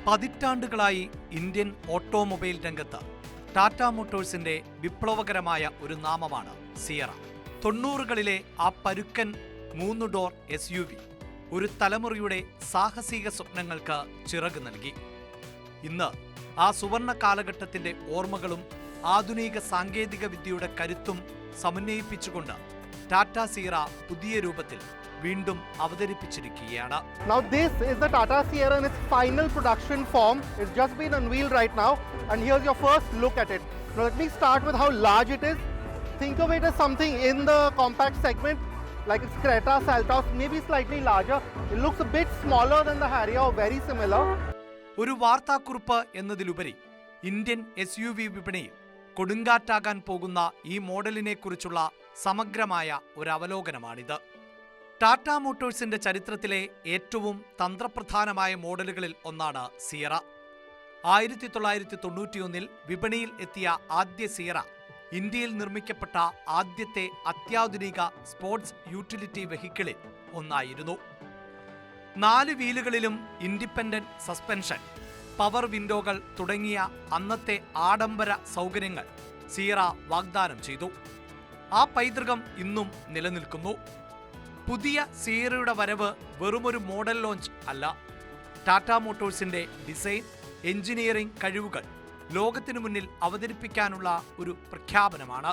പതിറ്റാണ്ടുകളായി Indian automobile രംഗത്ത് ടാറ്റ മോട്ടോഴ്സിന്റെ വിപ്ലവകരമായ ഒരു നാമമാണ് സിയറ. 90കളിലെ ആ പരുക്കൻ 3 ഡോർ SUV ഒരു തലമുറയുടെ സാഹസിക സ്വപ്നങ്ങൾക്ക് ചിറക് നൽകി. ഇന്ന് ആ സുവർണ കാലഘട്ടത്തിന്റെ ഓർമ്മകളും ആധുനിക സാങ്കേതിക വിദ്യയുടെ കരുത്തും സമന്വയിപ്പിച്ചുകൊണ്ട് ടാറ്റ സിയറ പുതിയ രൂപത്തിൽ വീണ്ടും അവതരിപ്പിച്ചിരിക്കുകയാണ്. Now this is the Tata Sierra in its final production form. It's just been unveiled right now, and here's your first look at it. Now let me start with how large it is. Think of it as something in the compact segment, like its Creta, Seltos, maybe slightly larger. It looks a bit smaller than the Harrier, very similar. ഒരു വാർത്താക്കുറിപ്പ് എന്നതിലുപരി Indian SUV വിപണിയിൽ കൊടുങ്കാറ്റാകാൻ പോകുന്ന ഈ മോഡലിനെ കുറിച്ചുള്ള സമഗ്രമായ ഒരു അവലോകനമാണിത്. ടാറ്റ മോട്ടോഴ്സിന്റെ ചരിത്രത്തിലെ ഏറ്റവും തന്ത്രപ്രധാനമായ മോഡലുകളിൽ ഒന്നാണ് സിയറ. 1991 വിപണിയിൽ എത്തിയ ആദ്യ സിയറ ഇന്ത്യയിൽ നിർമ്മിക്കപ്പെട്ട ആദ്യത്തെ അത്യാധുനിക സ്പോർട്സ് യൂട്ടിലിറ്റി വെഹിക്കിളിൽ ഒന്നായിരുന്നു. 4 വീലുകളിലും ഇൻഡിപെൻഡന്റ് സസ്പെൻഷൻ, പവർ വിൻഡോകൾ തുടങ്ങിയ അന്നത്തെ ആഡംബര സൗകര്യങ്ങൾ സിയറ വാഗ്ദാനം ചെയ്തു. ആ പൈതൃകം ഇന്നും നിലനിൽക്കുന്നു. പുതിയ സിയറയുടെ വരവ് വെറുമൊരു മോഡൽ ലോഞ്ച് അല്ല, ടാറ്റ മോട്ടോഴ്സിന്റെ ഡിസൈൻ, എഞ്ചിനീയറിംഗ് കഴിവുകൾ ലോകത്തിനു മുന്നിൽ അവതരിപ്പിക്കാനുള്ള ഒരു പ്രഖ്യാപനമാണ്.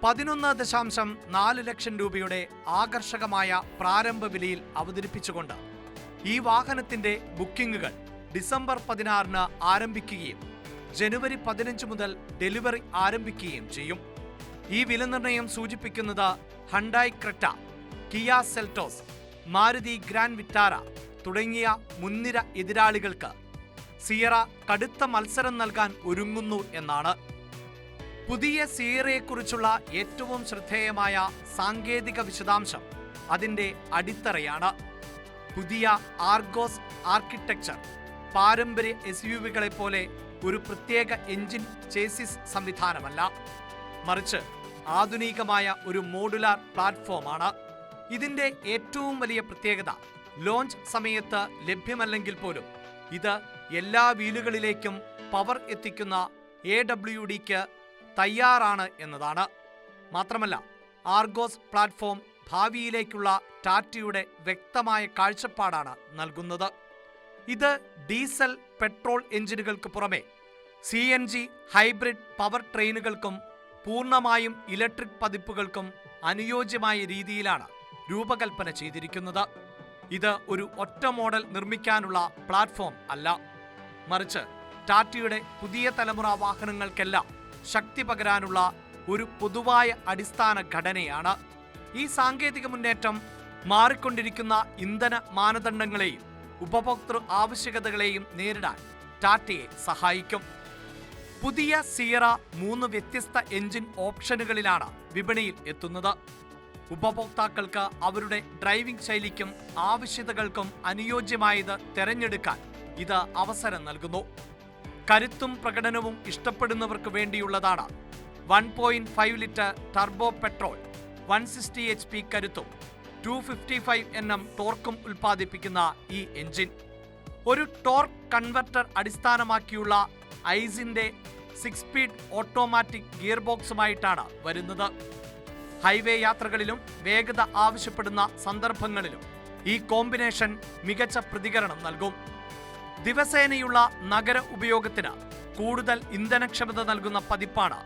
11.4 ലക്ഷം രൂപയുടെ ആകർഷകമായ പ്രാരംഭ വിലയിൽ അവതരിപ്പിച്ചുകൊണ്ട് ഈ വാഹനത്തിന്റെ ബുക്കിംഗുകൾ ഡിസംബർ 16 ആരംഭിക്കുകയും ജനുവരി 15 മുതൽ ഡെലിവറി ആരംഭിക്കുകയും ചെയ്യും. ഈ വിലനിർണ്ണയം സൂചിപ്പിക്കുന്നത് Hyundai Creta, Kia Seltos, Maruti Grand Vitara തുടങ്ങിയ മുൻനിര എതിരാളികൾക്ക് സിയറ കടുത്ത മത്സരം നൽകാൻ ഒരുങ്ങുന്നു എന്നാണ്. പുതിയ സിയറയെക്കുറിച്ചുള്ള ഏറ്റവും ശ്രദ്ധേയമായ സാങ്കേതിക വിശദാംശം അതിന്റെ അടിത്തറയാണ്. പുതിയ ആർഗോസ് ആർക്കിടെക്ചർ പാരമ്പര്യ SUVകളെ പോലെ ഒരു പ്രത്യേക എഞ്ചിൻ ചേസിസ് സംവിധാനമല്ല, മറിച്ച് ആധുനികമായ ഒരു മോഡുലാർ പ്ലാറ്റ്ഫോമാണ്. ഇതിന്റെ ഏറ്റവും വലിയ പ്രത്യേകത ലോഞ്ച് സമയത്ത് ലഭ്യമല്ലെങ്കിൽ പോലും ഇത് എല്ലാ വീലുകളിലേക്കും പവർ എത്തിക്കുന്ന AWDക്ക് തയ്യാറാണ് എന്നതാണ്. മാത്രമല്ല, ആർഗോസ് പ്ലാറ്റ്ഫോം ഭാവിയിലേക്കുള്ള ടാറ്റയുടെ വ്യക്തമായ കാഴ്ചപ്പാടാണ് നൽകുന്നത്. ഇത് ഡീസൽ, പെട്രോൾ എഞ്ചിനുകൾക്ക് പുറമെ CNG ഹൈബ്രിഡ് പവർ ട്രെയിനുകൾക്കും പൂർണ്ണമായും ഇലക്ട്രിക് പതിപ്പുകൾക്കും അനുയോജ്യമായ രീതിയിലാണ് രൂപകൽപ്പന ചെയ്തിരിക്കുന്നത്. ഇത് ഒരു ഒറ്റ മോഡൽ നിർമ്മിക്കാനുള്ള പ്ലാറ്റ്ഫോം അല്ല, മറിച്ച് ടാറ്റയുടെ പുതിയ തലമുറ വാഹനങ്ങൾക്കെല്ലാം ശക്തി പകരാനുള്ള ഒരു പൊതുവായ അടിസ്ഥാന ഘടനയാണ്. ഈ സാങ്കേതിക മുന്നേറ്റം മാറിക്കൊണ്ടിരിക്കുന്ന ഇന്ധന മാനദണ്ഡങ്ങളെയും ഉപഭോക്തൃ ആവശ്യകതകളെയും നേരിടാൻ ടാറ്റയെ സഹായിക്കും. പുതിയ സിയറ 3 വ്യത്യസ്ത എഞ്ചിൻ ഓപ്ഷനുകളിലാണ് വിപണിയിൽ എത്തുന്നത്. ഉപഭോക്താക്കൾക്ക് അവരുടെ ഡ്രൈവിംഗ് ശൈലിക്കും ആവശ്യകതകൾക്കും അനുയോജ്യമായത് തിരഞ്ഞെടുക്കാൻ ഇത് അവസരം നൽകുന്നു. കരുത്തും പ്രകടനവും ഇഷ്ടപ്പെടുന്നവർക്ക് വേണ്ടിയുള്ളതാണ് 1.5 ലിറ്റർ ടർബോ പെട്രോൾ, 160 HP കരുത്തും 255 Nm ടോർക്കും ഉൽപ്പാദിപ്പിക്കുന്ന ഈ എഞ്ചിൻ ഒരു ടോർക്ക് കൺവെർട്ടർ അടിസ്ഥാനമാക്കിയുള്ള ഐസിന്റെ 6 സ്പീഡ് ഓട്ടോമാറ്റിക് ഗിയർ ബോക്സുമായിട്ടാണ് വരുന്നത്. ഹൈവേ യാത്രകളിലും വേഗത ആവശ്യപ്പെടുന്ന സന്ദർഭങ്ങളിലും ഈ കോമ്പിനേഷൻ മികച്ച പ്രതികരണം നൽകും. ദിവസേനയുള്ള നഗര ഉപയോഗത്തിന് കൂടുതൽ ഇന്ധനക്ഷമത നൽകുന്ന പതിപ്പാണ്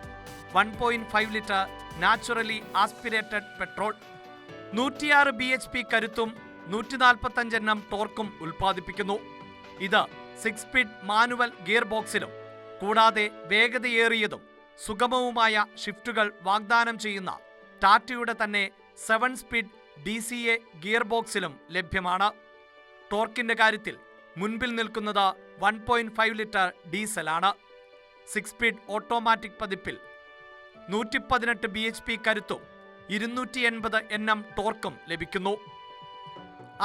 1.5 litre naturally aspirated petrol. 106 bhp കരുത്തും 145 Nm ടോർക്കും ഉൽപ്പാദിപ്പിക്കുന്നു. ഇത് 6 സ്പീഡ് മാനുവൽ ഗിയർ ബോക്സിലും കൂടാതെ വേഗതയേറിയതും സുഗമവുമായ ഷിഫ്റ്റുകൾ വാഗ്ദാനം ചെയ്യുന്ന ടാറ്റയുടെ തന്നെ 7 സ്പീഡ് DCA ഗിയർ ബോക്സിലും ലഭ്യമാണ്. ടോർക്കിന്റെ കാര്യത്തിൽ മുൻപിൽ നിൽക്കുന്നത് 1.5 ലിറ്റർ ഡീസലാണ്. 6 സ്പീഡ് ഓട്ടോമാറ്റിക് പതിപ്പിൽ 118 bhp കരുത്തും 280 Nm ടോർക്കും ലഭിക്കുന്നു.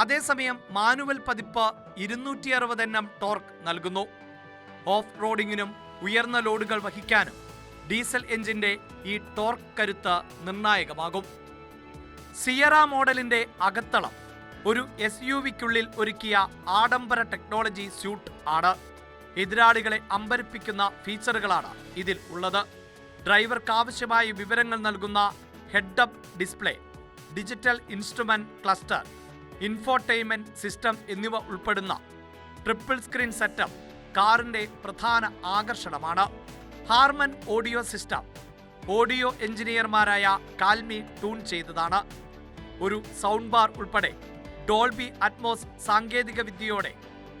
അതേസമയം മാനുവൽ പതിപ്പ് 260 Nm ടോർക്ക് നൽകുന്നു. ഓഫ് റോഡിങ്ങിനും ഉയർന്ന ലോഡുകൾ വഹിക്കാനും ഡീസൽ എഞ്ചിന്റെ ഈ ടോർക്ക് കരുത്ത് നിർണായകമാകും. സിയറ മോഡലിന്റെ അകത്തളം ഒരു SUV-ക്കുള്ളിൽ ഒരുക്കിയ ആഡംബര ടെക്നോളജി സ്യൂട്ട് ആണ്. എതിരാളികളെ അമ്പരപ്പിക്കുന്ന ഫീച്ചറുകളാണ് ഇതിൽ ഉള്ളത്. ഡ്രൈവർക്ക് ആവശ്യമായ വിവരങ്ങൾ നൽകുന്ന head up display, digital instrument cluster, infotainment system എന്നിവ ഉൾപ്പെടുന്ന ട്രിപ്പിൾ സ്ക്രീൻ സെറ്റപ്പ് കാറിന്റെ പ്രധാന ആകർഷണമാണ്. ഹാർമൻ ഓഡിയോ സിസ്റ്റം ഓഡിയോ എഞ്ചിനീയർമാരായ കാൽമി ട്യൂൺ ചെയ്തതാണ്. ഒരു സൗണ്ട് ബാർ ഉൾപ്പെടെ ഡോൾബി അറ്റ്മോസ് സാങ്കേതിക വിദ്യയോടെ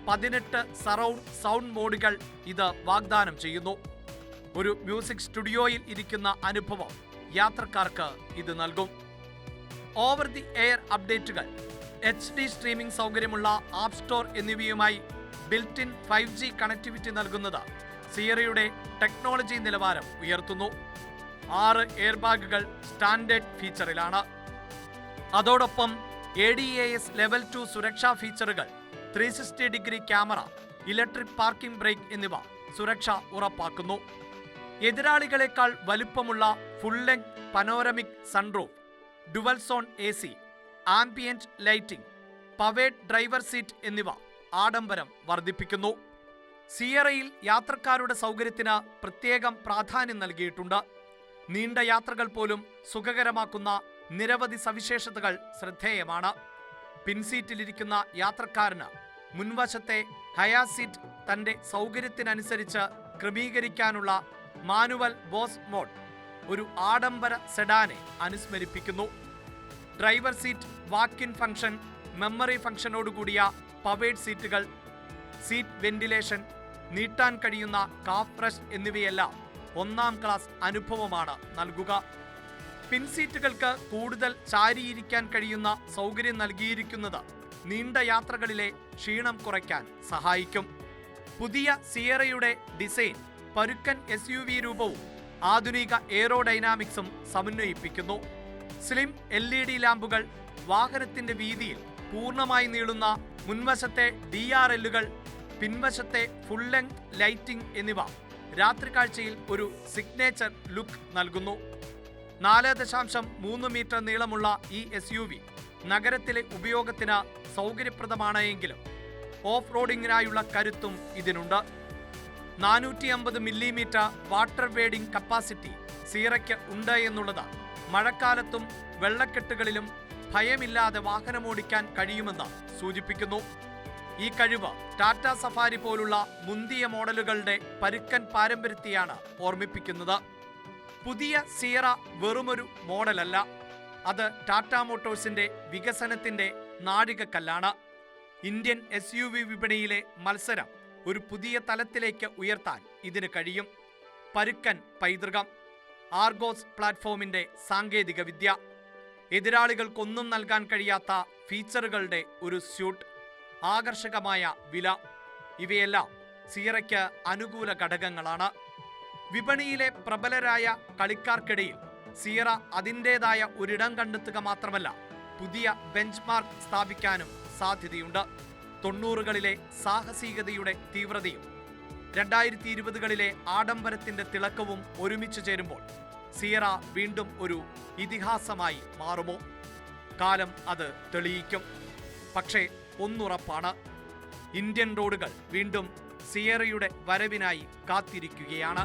18 സറൗണ്ട് സൗണ്ട് മോഡുകൾ ഇത് വാഗ്ദാനം ചെയ്യുന്നു. ഒരു മ്യൂസിക് സ്റ്റുഡിയോയിൽ ഇരിക്കുന്ന അനുഭവം യാത്രക്കാർക്ക് ഇത് നൽകും. ഓവർ ദി എയർ അപ്ഡേറ്റുകൾ, HD സ്ട്രീമിംഗ് സൗകര്യമുള്ള ആപ്പ് സ്റ്റോർ എന്നിവയുമായി ബിൽറ്റ് ഇൻ 5G കണക്ടിവിറ്റി നൽകുന്നത് സിയറയുടെ ടെക്നോളജി നിലവാരം ഉയർത്തുന്നു. 6 എയർ ബാഗുകൾ സ്റ്റാൻഡേർഡ് ഫീച്ചറിലാണ്. അതോടൊപ്പം ADAS ലെവൽ 2 സുരക്ഷാ ഫീച്ചറുകൾ, 360 degree camera, electric parking brake എന്നിവ സുരക്ഷ ഉറപ്പാക്കുന്നു. എതിരാളികളെക്കാൾ വലുപ്പമുള്ള full length panoramic sunroof, dual zone AC, ambient lighting, powered driver seat എന്നിവ ആഡംബരം വർദ്ധിപ്പിക്കുന്നു. സിയറയിൽ യാത്രക്കാരുടെ സൗകര്യത്തിന് പ്രത്യേകം പ്രാധാന്യം നൽകിയിട്ടുണ്ട്. നീണ്ട യാത്രകൾ പോലും സുഖകരമാക്കുന്ന നിരവധി സവിശേഷതകൾ ശ്രദ്ധേയമാണ്. പിൻസീറ്റിലിരിക്കുന്ന യാത്രക്കാരന് മുൻവശത്തെ ഹയാ സീറ്റ് തന്റെ സൗകര്യത്തിനനുസരിച്ച് ക്രമീകരിക്കാനുള്ള മാനുവൽ ബോസ് മോഡ് ഒരു ആഡംബര സെഡാനെ അനുസ്മരിപ്പിക്കുന്നു. Driver seat walk in function, memory ഫംഗ്ഷനോടുകൂടിയ പവേഡ് സീറ്റുകൾ, സീറ്റ് വെന്റിലേഷൻ, നീട്ടാൻ കഴിയുന്ന കാഫ് ബ്രഷ് എന്നിവയെല്ലാം ഒന്നാം ക്ലാസ് അനുഭവമാണ് നൽകുക. പിൻസീറ്റുകൾക്ക് കൂടുതൽ ചാരിയിരിക്കാൻ കഴിയുന്ന സൗകര്യം നൽകിയിരിക്കുന്നത് നീണ്ട യാത്രകളിലെ ക്ഷീണം കുറയ്ക്കാൻ സഹായിക്കും. പുതിയ സിയറയുടെ ഡിസൈൻ പരുക്കൻ SUV രൂപവും ആധുനിക എയറോഡൈനാമിക്സും സമന്വയിപ്പിക്കുന്നു. സ്ലിം LED ലാമ്പുകൾ, വാഹനത്തിന്റെ വീതിയിൽ പൂർണ്ണമായി നീളുന്ന മുൻവശത്തെ DRLകൾ, പിൻവശത്തെ ഫുൾ ലെങ്ത് ലൈറ്റിംഗ് എന്നിവ രാത്രികാഴ്ചയിൽ ഒരു സിഗ്നേച്ചർ ലുക്ക് നൽകുന്നു. 4.3 മീറ്റർ നീളമുള്ള ഈ SUV നഗരത്തിലെ ഉപയോഗത്തിന് സൗകര്യപ്രദമാണ് എങ്കിലും ഓഫ് റോഡിങ്ങിനായുള്ള കരുത്തും ഇതിനുണ്ട്. 450 മില്ലിമീറ്റർ വാട്ടർ വേഡിംഗ് കപ്പാസിറ്റി സിയറയ്ക്ക് ഉണ്ട് എന്നുള്ളത് മഴക്കാലത്തും വെള്ളക്കെട്ടുകളിലും ഭയമില്ലാതെ വാഹനമോടിക്കാൻ കഴിയുമെന്ന് സൂചിപ്പിക്കുന്നു. ഈ കഴിവ് ടാറ്റ സഫാരി പോലുള്ള മുന്തിയ മോഡലുകളുടെ പരുക്കൻ പാരമ്പര്യത്തെയാണ് ഓർമ്മിപ്പിക്കുന്നത്. പുതിയ സിയറ വെറുമൊരു മോഡലല്ല, അത് ടാറ്റ മോട്ടോഴ്സിന്റെ വികസനത്തിന്റെ നാഴികക്കല്ലാണ്. ഇന്ത്യൻ SUV വിപണിയിലെ മത്സരം ഒരു പുതിയ തലത്തിലേക്ക് ഉയർത്താൻ ഇതിന് കഴിയും. പരുക്കൻ പൈതൃകം, ആർഗോസ് പ്ലാറ്റ്ഫോമിന്റെ സാങ്കേതിക വിദ്യ, എതിരാളികൾക്കൊന്നും നൽകാൻ കഴിയാത്ത ഫീച്ചറുകളുടെ ഒരു സ്യൂട്ട്, ആകർഷകമായ വില, ഇവയെല്ലാം സിയറയ്ക്ക് അനുകൂല ഘടകങ്ങളാണ്. വിപണിയിലെ പ്രബലരായ കളിക്കാർക്കിടയിൽ സിയറ അതിൻ്റെതായ ഒരിടം കണ്ടെത്തുക മാത്രമല്ല, പുതിയ ബെഞ്ച് മാർക്ക് സ്ഥാപിക്കാനും സാധ്യതയുണ്ട്. 90കളിലെ സാഹസികതയുടെ തീവ്രതയും 2020കളിലെ ആഡംബരത്തിന്റെ തിളക്കവും ഒരുമിച്ച് ചേരുമ്പോൾ സിയറ വീണ്ടും ഒരു ഇതിഹാസമായി മാറുമോ? കാലം അത് തെളിയിക്കും. പക്ഷേ ഒന്നുറപ്പാണ്, ഇന്ത്യൻ റോഡുകൾ വീണ്ടും സിയറയുടെ വരവിനായി കാത്തിരിക്കുകയാണ്.